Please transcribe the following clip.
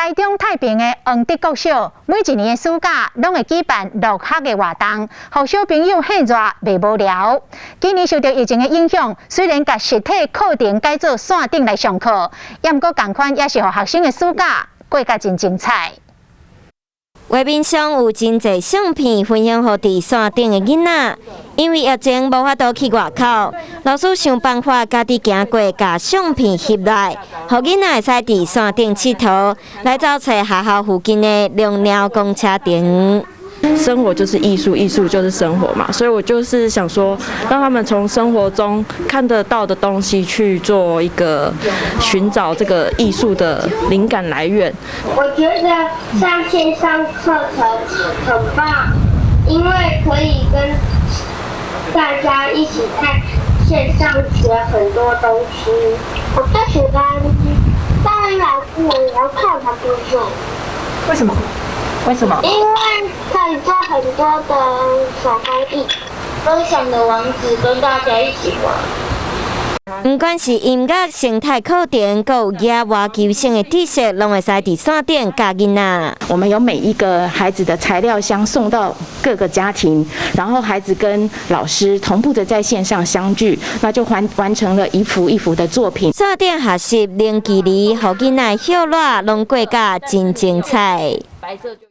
台中太平的黄德国小，每一年的暑假拢会举办陆客的活动，让小朋友很热袂无聊。今年受到疫情的影响，虽然甲实体课程改做线顶来上课，也毋过同款也是让学生的暑假过甲真精彩。画面上有真侪相片分享给伫线顶的囡仔，因为疫情无法度去外口，老师想办法家己行过，甲相片翕来，让囡仔会使伫线顶佚佗，来找找学校附近的龙鸟公车亭。生活就是艺术，艺术就是生活嘛，所以我就是想说，让他们从生活中看得到的东西去做一个寻找这个艺术的灵感来源。我觉得上线上课程很棒，因为可以跟大家一起在线上学很多东西。我最喜欢当然老师我要看他多久。为什么？为什么？因为可以做很多的手工艺，分享的网址跟大家一起玩。不管是音乐、生态课程，还有野外求生的知识，拢会使伫线顶教囡仔。我们有每一个孩子的材料箱送到各个家庭，然后孩子跟老师同步的在线上相聚，那就完成了一幅一幅的作品。线顶学习零距离，让囡仔笑热，拢过甲真精彩。白色就